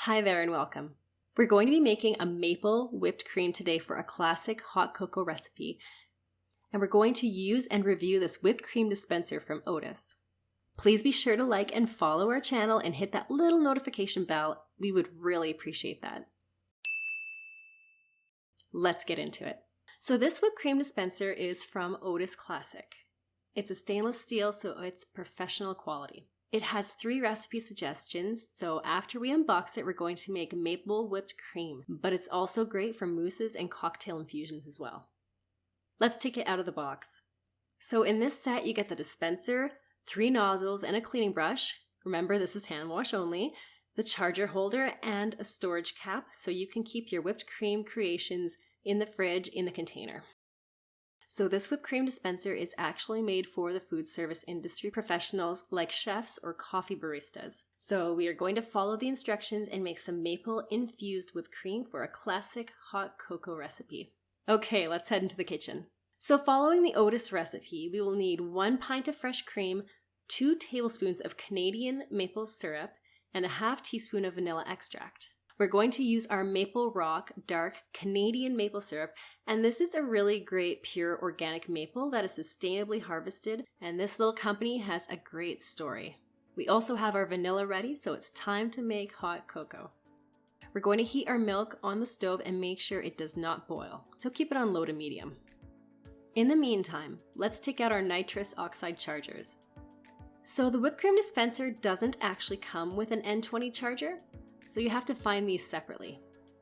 Hi there and welcome. We're going to be making a maple whipped cream today for a classic hot cocoa recipe. And we're going to use and review this whipped cream dispenser from Otis. Please be sure to like and follow our channel and hit that little notification bell. We would really appreciate that. Let's get into it. So this whipped cream dispenser is from Otis Classic. It's a stainless steel, so it's professional quality. It has 3 recipe suggestions, so after we unbox it, we're going to make maple whipped cream, but it's also great for mousses and cocktail infusions as well. Let's take it out of the box. So in this set, you get the dispenser, 3 nozzles and a cleaning brush. Remember, this is hand wash only, the charger holder, and a storage cap so you can keep your whipped cream creations in the fridge in the container. So this whipped cream dispenser is actually made for the food service industry professionals like chefs or coffee baristas. So we are going to follow the instructions and make some maple-infused whipped cream for a classic hot cocoa recipe. Okay, let's head into the kitchen. So following the Otis recipe, we will need 1 pint of fresh cream, 2 tablespoons of Canadian maple syrup, and a half teaspoon of vanilla extract. We're going to use our Maple Rock dark Canadian maple syrup, and this is a really great pure organic maple that is sustainably harvested, and this little company has a great story. We also have our vanilla ready, so it's time to make hot cocoa. We're going to heat our milk on the stove and make sure it does not boil, so keep it on low to medium. In the meantime, let's take out our nitrous oxide chargers. So the whipped cream dispenser doesn't actually come with an N20 charger, so you have to find these separately.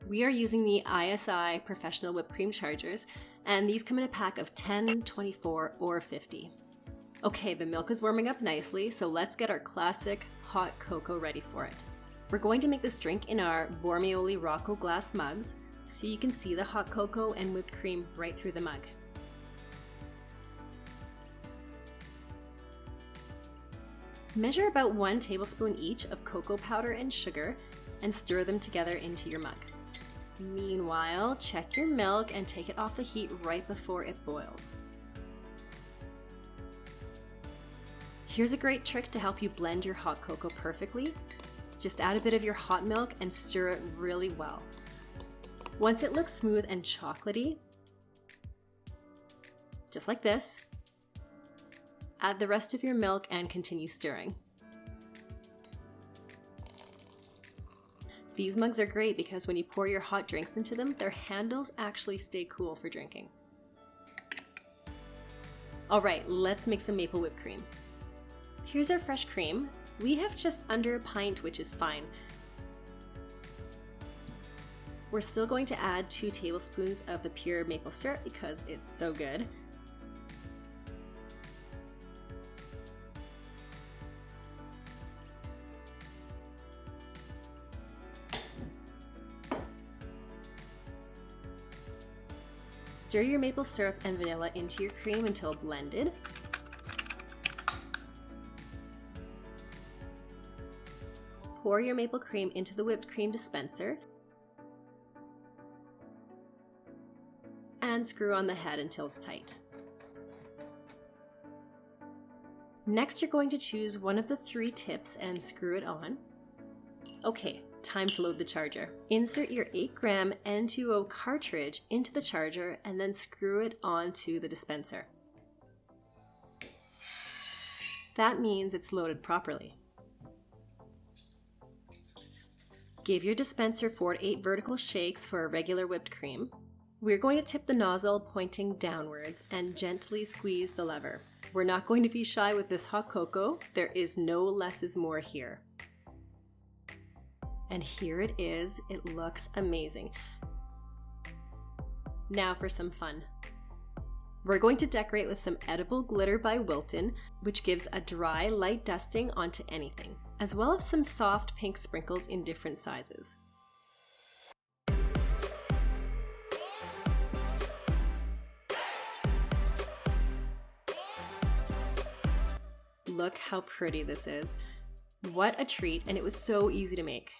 We are using the ISI Professional Whipped Cream Chargers, and these come in a pack of 10, 24, or 50. Okay, the milk is warming up nicely, so let's get our classic hot cocoa ready for it. We're going to make this drink in our Bormioli Rocco glass mugs, so you can see the hot cocoa and whipped cream right through the mug. Measure about 1 tablespoon each of cocoa powder and sugar and stir them together into your mug. Meanwhile, check your milk and take it off the heat right before it boils. Here's a great trick to help you blend your hot cocoa perfectly. Just add a bit of your hot milk and stir it really well. Once it looks smooth and chocolatey, just like this, add the rest of your milk and continue stirring. These mugs are great because when you pour your hot drinks into them, their handles actually stay cool for drinking. All right, let's make some maple whipped cream. Here's our fresh cream. We have just under a pint, which is fine. We're still going to add 2 tablespoons of the pure maple syrup because it's so good. Stir your maple syrup and vanilla into your cream until blended. Pour your maple cream into the whipped cream dispenser and screw on the head until it's tight. Next, you're going to choose one of the 3 tips and screw it on. Okay, time to load the charger. Insert your 8-gram N2O cartridge into the charger and then screw it onto the dispenser. That means it's loaded properly. Give your dispenser 4 to 8 vertical shakes for a regular whipped cream. We're going to tip the nozzle pointing downwards and gently squeeze the lever. We're not going to be shy with this hot cocoa. There is no less is more here. And here it is. It looks amazing. Now for some fun. We're going to decorate with some edible glitter by Wilton, which gives a dry, light dusting onto anything, as well as some soft pink sprinkles in different sizes. Look how pretty this is. What a treat, and it was so easy to make.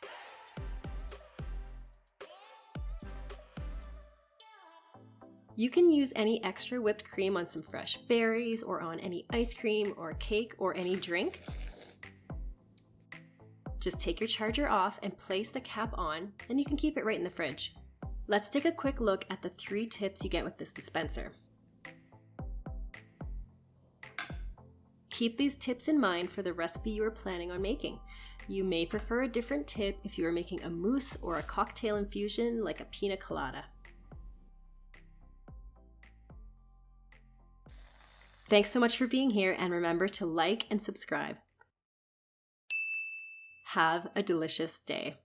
You can use any extra whipped cream on some fresh berries or on any ice cream or cake or any drink. Just take your charger off and place the cap on, and you can keep it right in the fridge. Let's take a quick look at the 3 tips you get with this dispenser. Keep these tips in mind for the recipe you are planning on making. You may prefer a different tip if you are making a mousse or a cocktail infusion like a piña colada. Thanks so much for being here, and remember to like and subscribe. Have a delicious day.